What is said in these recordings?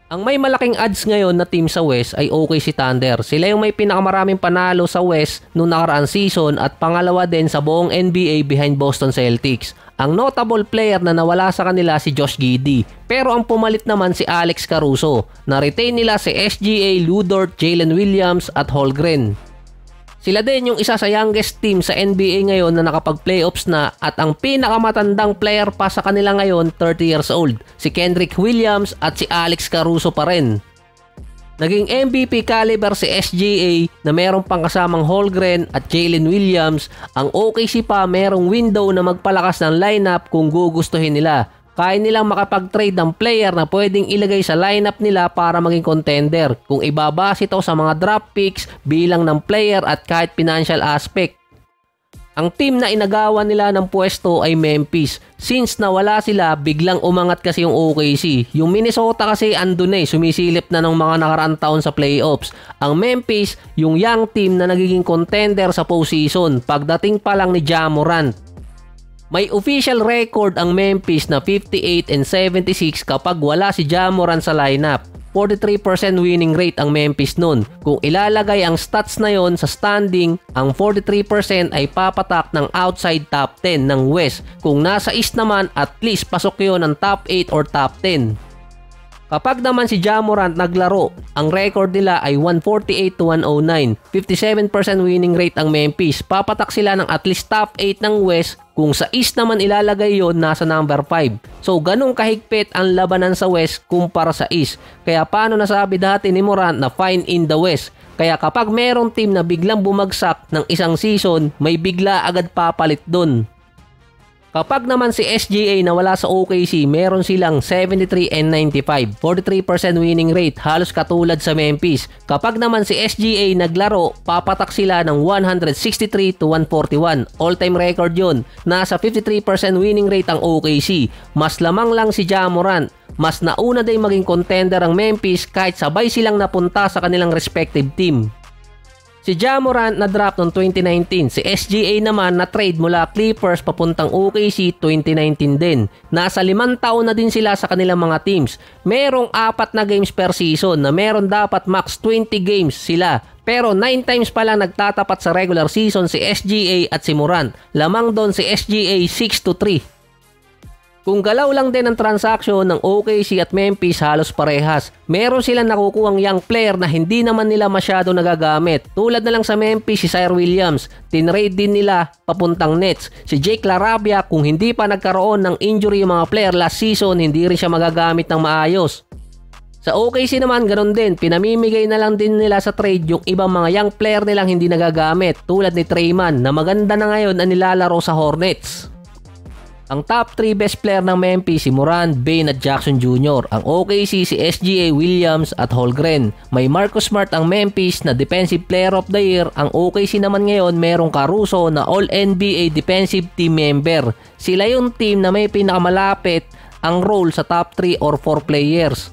Ang may malaking odds ngayon na team sa West ay OKC Thunder. Sila yung may pinakamaraming panalo sa West noong nakaraang season at pangalawa din sa buong NBA behind Boston Celtics. Ang notable player na nawala sa kanila si Josh Giddey. Pero ang pumalit naman si Alex Caruso. Na-retain nila si SGA, Lu Dort, Jalen Williams at Holmgren. Sila din yung isa sa youngest team sa NBA ngayon na nakapag-playoffs na at ang pinakamatandang player pa sa kanila ngayon 30 years old, si Kendrick Williams at si Alex Caruso pa rin. Naging MVP caliber si SGA na merong pang kasamang Holmgren at Jalen Williams. Ang OKC pa merong window na magpalakas ng lineup kung gugustuhin nila. Kaya nilang makapag-trade ng player na pwedeng ilagay sa lineup nila para maging contender kung ibabase ito sa mga draft picks, bilang ng player at kahit financial aspect. Ang team na inagawan nila ng pwesto ay Memphis. Since nawala sila, biglang umangat kasi yung OKC. Yung Minnesota kasi andun na sumisilip na ng mga nakaraang taon sa playoffs. Ang Memphis, yung young team na nagiging contender sa postseason pagdating pa lang ni Ja Morant. May official record ang Memphis na 58-76 kapag wala si Ja Morant sa lineup. 43% winning rate ang Memphis nun. Kung ilalagay ang stats na yon sa standing, ang 43% ay papatak ng outside top 10 ng West. Kung nasa East naman, at least pasok yon ng top 8 or top 10. Kapag naman si Ja Morant naglaro, ang record nila ay 148-109. 57% winning rate ang Memphis. Papatak sila ng at least top 8 ng West. Kung sa East naman ilalagay yon, nasa number 5. So ganun kahigpit ang labanan sa West kumpara sa East. Kaya paano nasabi dati ni Morant na fine in the West? Kaya kapag merong team na biglang bumagsak ng isang season, may bigla agad papalit dun. Kapag naman si SGA na wala sa OKC, meron silang 73-95, 43% winning rate, halos katulad sa Memphis. Kapag naman si SGA naglaro, papatak sila ng 163-141. All-time record yun. Nasa 53% winning rate ang OKC. Mas lamang lang si Ja Morant. Mas nauna din maging contender ang Memphis kahit sabay silang napunta sa kanilang respective team. Si Ja Morant na draft noong 2019, si SGA naman na trade mula Clippers papuntang OKC 2019 din. Nasa 5 taon na din sila sa kanilang mga teams. Merong 4 na games per season na meron dapat max 20 games sila. Pero 9 times pa lang nagtatapat sa regular season si SGA at si Morant. Lamang doon si SGA 6-3. Kung galaw lang din ang transaksyon ng OKC at Memphis, halos parehas. Meron silang nakukuhang young player na hindi naman nila masyado nagagamit. Tulad na lang sa Memphis si Sir Williams, tinrade din nila papuntang Nets. Si Jake LaRavia, kung hindi pa nagkaroon ng injury yung mga player last season, hindi rin siya magagamit ng maayos. Sa OKC naman ganoon din, pinamimigay na lang din nila sa trade yung ibang mga young player nilang hindi nagagamit, tulad ni Trayman na maganda na ngayon ang nilalaro sa Hornets. Ang top 3 best player ng Memphis si Morant, Bane at Jackson Jr. Ang OKC si SGA, Williams at Holmgren. May Marcus Smart ang Memphis na Defensive Player of the Year. Ang OKC naman ngayon merong Caruso na All-NBA Defensive Team Member. Sila yung team na may pinakamalapit ang role sa top 3 or 4 players.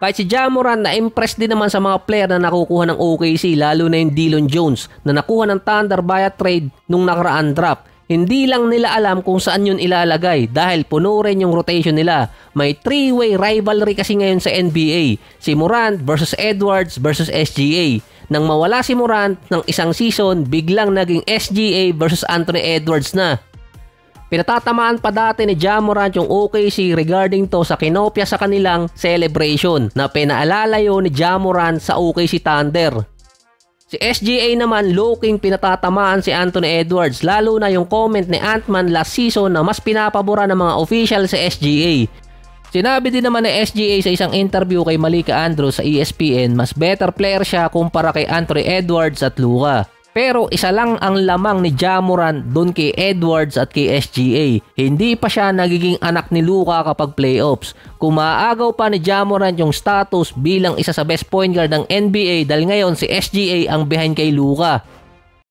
Kahit si Ja Morant na-impress din naman sa mga player na nakukuha ng OKC, lalo na yung Dillon Jones na nakuha ng Thunder via trade nung nakaraan draft. Hindi lang nila alam kung saan yun ilalagay dahil puno rin yung rotation nila. May 3-way rivalry kasi ngayon sa NBA. Si Morant versus Edwards versus SGA. Nang mawala si Morant ng isang season, biglang naging SGA versus Anthony Edwards na. Pinatatamaan pa dati ni Ja Morant yung OKC regarding to sa kinopya sa kanilang celebration na pinaalala yun ni Ja Morant sa OKC Thunder. Si SGA naman looking pinatatamaan si Anthony Edwards, lalo na yung comment ni Ant-Man last season na mas pinapabura ng mga official si SGA. Sinabi din naman ni SGA sa isang interview kay Malika Andrews sa ESPN, mas better player siya kumpara kay Anthony Edwards at Luka. Pero isa lang ang lamang ni Ja Morant dun kay Edwards at kay SGA. Hindi pa siya nagiging anak ni Luka kapag playoffs. Kung maaagaw pa ni Ja Morant yung status bilang isa sa best point guard ng NBA dahil ngayon si SGA ang behind kay Luka.